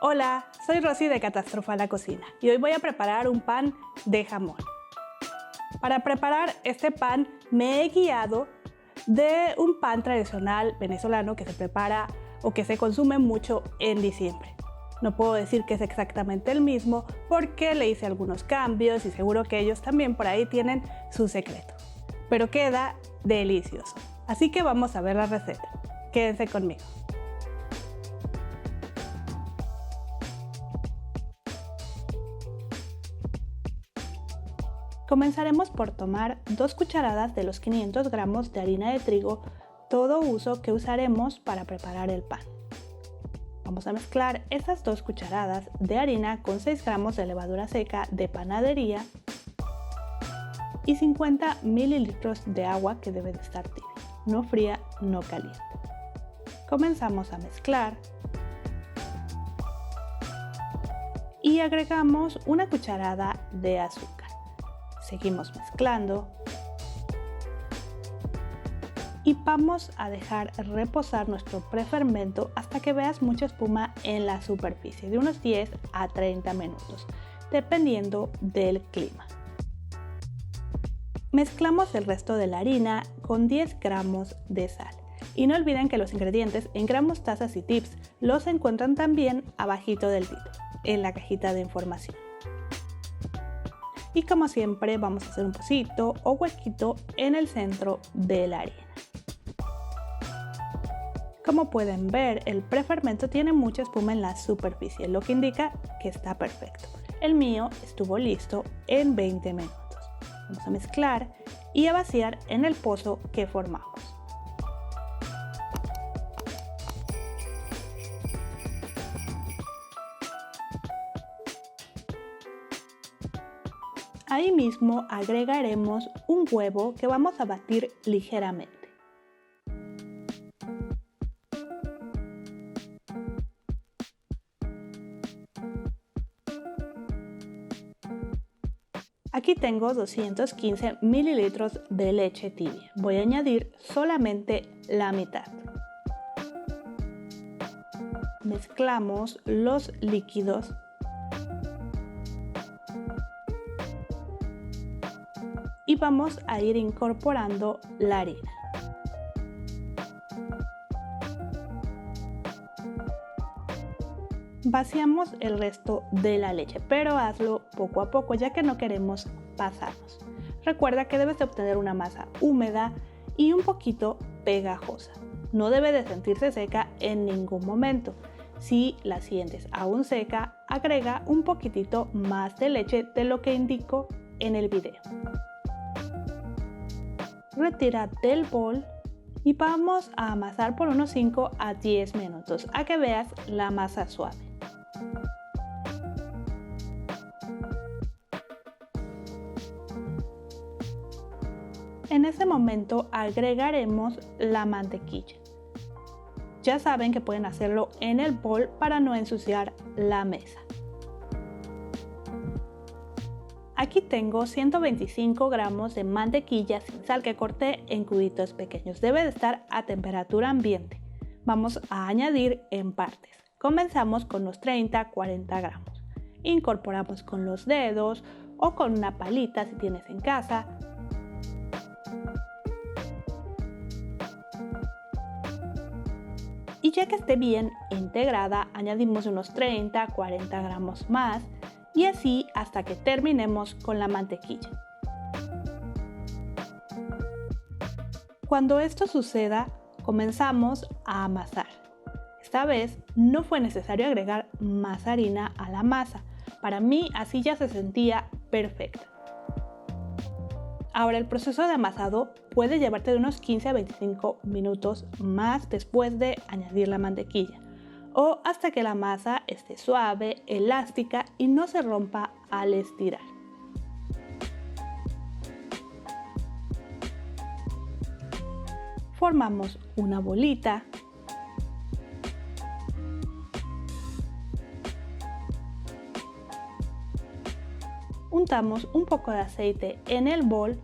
Hola, soy Rosy de Catástrofe a la Cocina y hoy voy a preparar un pan de jamón. Para preparar este pan me he guiado de un pan tradicional venezolano que se prepara o que se consume mucho en diciembre. No puedo decir que es exactamente el mismo porque le hice algunos cambios y seguro que ellos también por ahí tienen su secreto. Pero queda delicioso. Así que vamos a ver la receta. Quédense conmigo. Comenzaremos por tomar 2 cucharadas de los 500 gramos de harina de trigo, todo uso que usaremos para preparar el pan. Vamos a mezclar esas 2 cucharadas de harina con 6 gramos de levadura seca de panadería y 50 mililitros de agua que debe de estar tibia, no fría, no caliente. Comenzamos a mezclar y agregamos una cucharada de azúcar. Seguimos mezclando y vamos a dejar reposar nuestro prefermento hasta que veas mucha espuma en la superficie, de unos 10 a 30 minutos, dependiendo del clima. Mezclamos el resto de la harina con 10 gramos de sal. Y no olviden que los ingredientes en gramos, tazas y tips los encuentran también abajito del título, en la cajita de información. Y como siempre vamos a hacer un pocito o huequito en el centro de la harina. Como pueden ver, el prefermento tiene mucha espuma en la superficie, lo que indica que está perfecto. El mío estuvo listo en 20 minutos. Vamos a mezclar y a vaciar en el pozo que formamos. Ahí mismo agregaremos un huevo que vamos a batir ligeramente. Aquí tengo 215 mililitros de leche tibia. Voy a añadir solamente la mitad. Mezclamos los líquidos y vamos a ir incorporando la harina. Vaciamos el resto de la leche, pero hazlo poco a poco ya que no queremos pasarnos. Recuerda que debes de obtener una masa húmeda y un poquito pegajosa. No debe de sentirse seca en ningún momento. Si la sientes aún seca, agrega un poquitito más de leche de lo que indico en el video. Retira del bol y vamos a amasar por unos 5 a 10 minutos a que veas la masa suave. En ese momento agregaremos la mantequilla. Ya saben que pueden hacerlo en el bol para no ensuciar la mesa. Aquí tengo 125 gramos de mantequilla sin sal que corté en cubitos pequeños. Debe de estar a temperatura ambiente. Vamos a añadir en partes. Comenzamos con los 30-40 gramos. Incorporamos con los dedos o con una palita si tienes en casa. Y ya que esté bien integrada, añadimos unos 30-40 gramos más. Y así hasta que terminemos con la mantequilla. Cuando esto suceda, comenzamos a amasar. Esta vez no fue necesario agregar más harina a la masa. Para mí así ya se sentía perfecta. Ahora el proceso de amasado puede llevarte de unos 15 a 25 minutos más después de añadir la mantequilla, o hasta que la masa esté suave, elástica y no se rompa al estirar. Formamos una bolita. Untamos un poco de aceite en el bol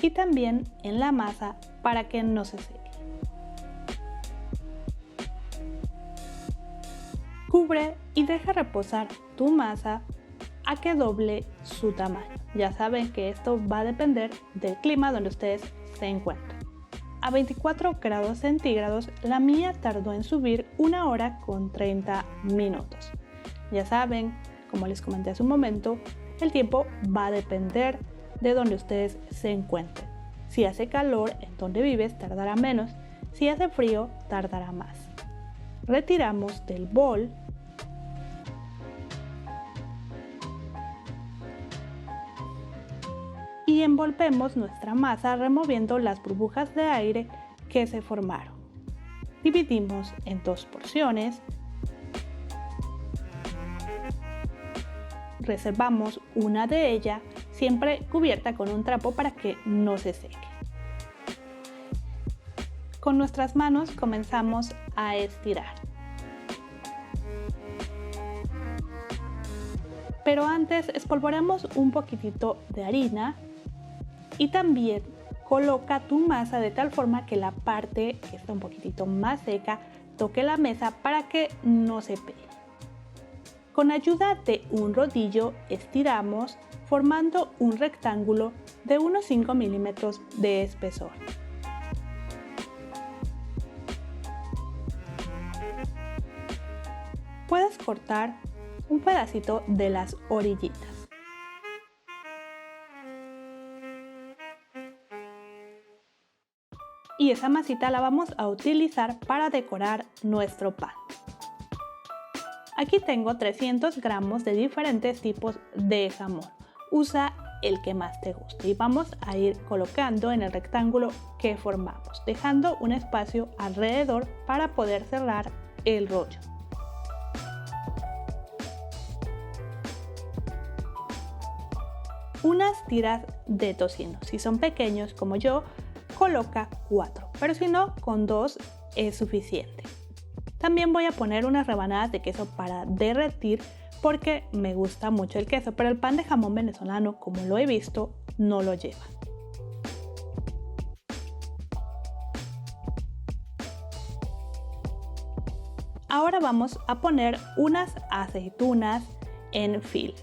y también en la masa para que no se seque. Cubre y deja reposar tu masa a que doble su tamaño. Ya saben que esto va a depender del clima donde ustedes se encuentran. A 24 grados centígrados, la mía tardó en subir 1 hora con 30 minutos. Ya saben, como les comenté hace un momento, el tiempo va a depender de donde ustedes se encuentren. Si hace calor en donde vives, tardará menos. Si hace frío, tardará más. Retiramos del bol y envolvemos nuestra masa removiendo las burbujas de aire que se formaron. Dividimos en 2 porciones. Reservamos una de ellas, siempre cubierta con un trapo para que no se seque. Con nuestras manos comenzamos a estirar. Pero antes espolvoreamos un poquitito de harina y también coloca tu masa de tal forma que la parte que está un poquitito más seca toque la mesa para que no se pegue. Con ayuda de un rodillo estiramos formando un rectángulo de unos 5 milímetros de espesor. Puedes cortar un pedacito de las orillitas. Y esa masita la vamos a utilizar para decorar nuestro pan. Aquí tengo 300 gramos de diferentes tipos de jamón. Usa el que más te guste y vamos a ir colocando en el rectángulo que formamos, dejando un espacio alrededor para poder cerrar el rollo. Unas tiras de tocino, si son pequeños como yo, coloca 4, pero si no, con 2 es suficiente. También voy a poner unas rebanadas de queso para derretir porque me gusta mucho el queso, pero el pan de jamón venezolano, como lo he visto, no lo lleva. Ahora vamos a poner unas aceitunas en fila.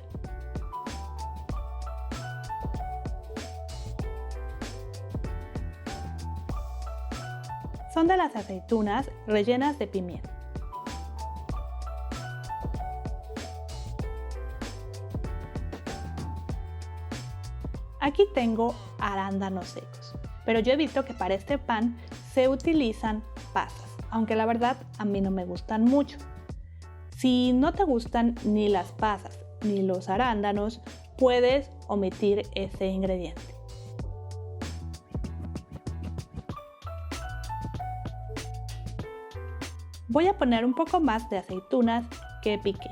Son de las aceitunas rellenas de pimienta. Aquí tengo arándanos secos, pero yo he visto que para este pan se utilizan pasas, aunque la verdad a mí no me gustan mucho. Si no te gustan ni las pasas ni los arándanos, puedes omitir ese ingrediente. Voy a poner un poco más de aceitunas que piqué.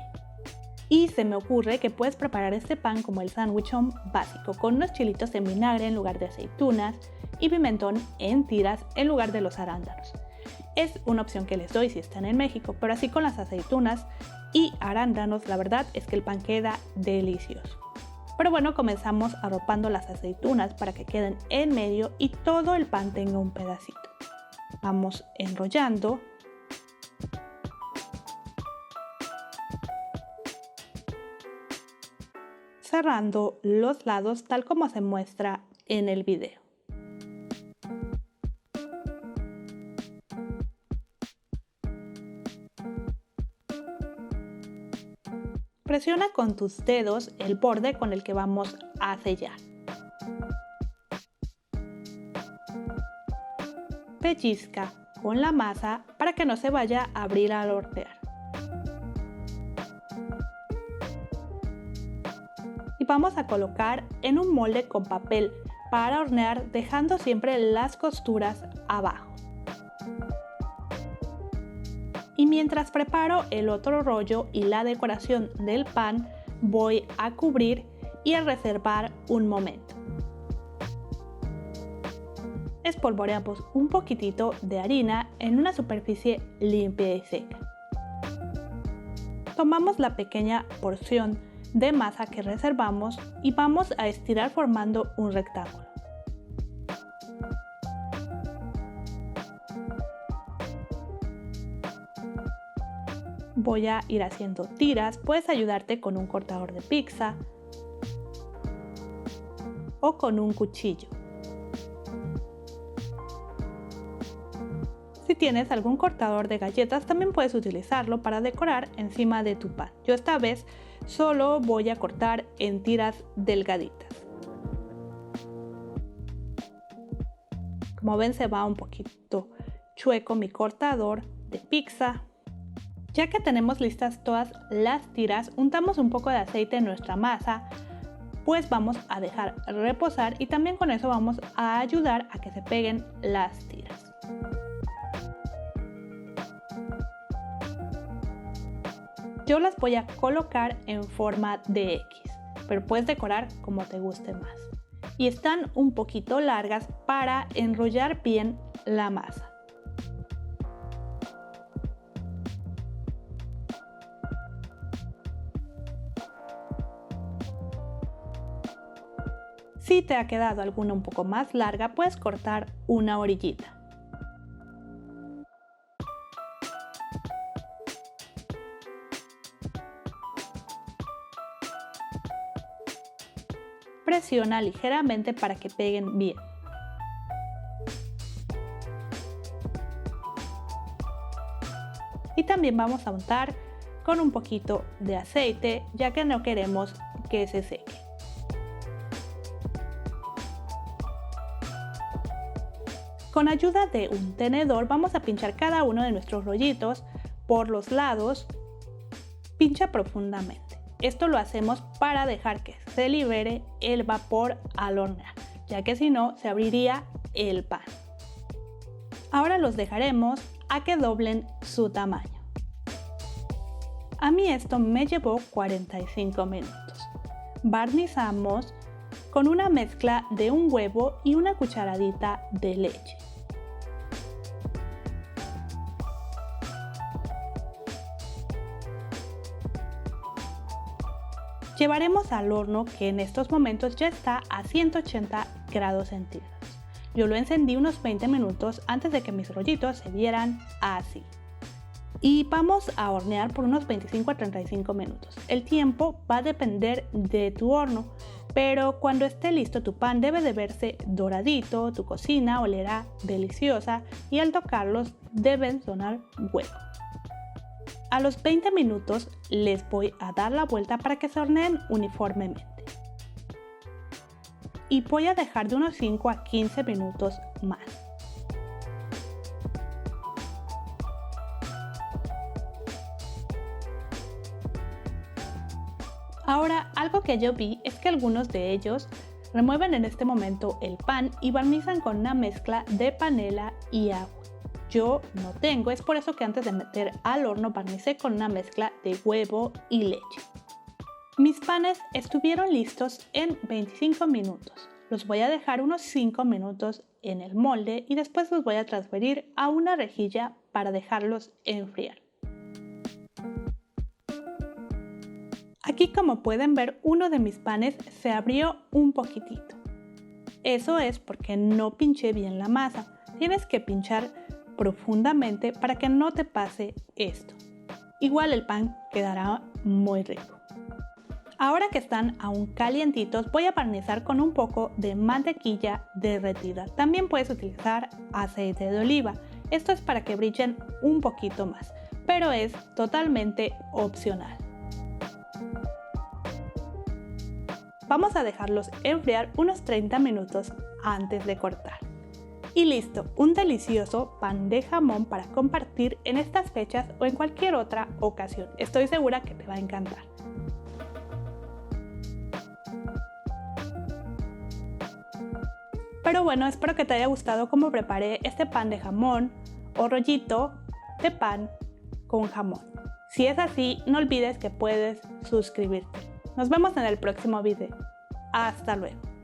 Y se me ocurre que puedes preparar este pan como el sandwichón básico, con unos chilitos en vinagre en lugar de aceitunas y pimentón en tiras en lugar de los arándanos. Es una opción que les doy si están en México, pero así con las aceitunas y arándanos, la verdad es que el pan queda delicioso. Pero bueno, comenzamos arropando las aceitunas para que queden en medio y todo el pan tenga un pedacito. Vamos enrollando. Cerrando los lados tal como se muestra en el video. Presiona con tus dedos el borde con el que vamos a sellar. Pellizca con la masa para que no se vaya a abrir al hornear. Y vamos a colocar en un molde con papel para hornear, dejando siempre las costuras abajo. Y mientras preparo el otro rollo y la decoración del pan, voy a cubrir y a reservar un momento. Espolvoreamos un poquitito de harina en una superficie limpia y seca. Tomamos la pequeña porción de masa que reservamos y vamos a estirar formando un rectángulo. voy a ir haciendo tiras. Puedes ayudarte con un cortador de pizza o con un cuchillo. Si tienes algún cortador de galletas, también puedes utilizarlo para decorar encima de tu pan. Yo esta vez solo voy a cortar en tiras delgaditas. Como ven, se va un poquito chueco mi cortador de pizza. Ya que tenemos listas todas las tiras, untamos un poco de aceite en nuestra masa, pues vamos a dejar reposar y también con eso vamos a ayudar a que se peguen las tiras. Yo las voy a colocar en forma de X, pero puedes decorar como te guste más. Y están un poquito largas para enrollar bien la masa. Si te ha quedado alguna un poco más larga, puedes cortar una orillita. Presiona ligeramente para que peguen bien. Y también vamos a untar con un poquito de aceite, ya que no queremos que se seque. Con ayuda de un tenedor vamos a pinchar cada uno de nuestros rollitos por los lados. Pincha profundamente. Esto lo hacemos para dejar que se libere el vapor al hornear, ya que si no se abriría el pan. Ahora los dejaremos a que doblen su tamaño. A mí esto me llevó 45 minutos. Barnizamos con una mezcla de un huevo y una cucharadita de leche. Llevaremos al horno, que en estos momentos ya está a 180 grados centígrados. Yo lo encendí unos 20 minutos antes de que mis rollitos se vieran así. Y vamos a hornear por unos 25 a 35 minutos. El tiempo va a depender de tu horno, pero cuando esté listo tu pan debe de verse doradito, tu cocina olerá deliciosa y al tocarlos deben sonar huevo. A los 20 minutos les voy a dar la vuelta para que se horneen uniformemente. Y voy a dejar de unos 5 a 15 minutos más. Ahora, algo que yo vi es que algunos de ellos remueven en este momento el pan y barnizan con una mezcla de panela y agua. Yo no tengo, es por eso que antes de meter al horno barnicé con una mezcla de huevo y leche. Mis panes estuvieron listos en 25 minutos. Los voy a dejar unos 5 minutos en el molde y después los voy a transferir a una rejilla para dejarlos enfriar. Aquí, como pueden ver, uno de mis panes se abrió un poquitito. Eso es porque no pinché bien la masa. Tienes que pinchar profundamente para que no te pase esto. Igual el pan quedará muy rico. Ahora que están aún calientitos, voy a barnizar con un poco de mantequilla derretida. También puedes utilizar aceite de oliva. Esto es para que brillen un poquito más, pero es totalmente opcional. Vamos a dejarlos enfriar unos 30 minutos antes de cortar. Y listo, un delicioso pan de jamón para compartir en estas fechas o en cualquier otra ocasión. Estoy segura que te va a encantar. Pero bueno, espero que te haya gustado cómo preparé este pan de jamón o rollito de pan con jamón. Si es así, no olvides que puedes suscribirte. Nos vemos en el próximo video. Hasta luego.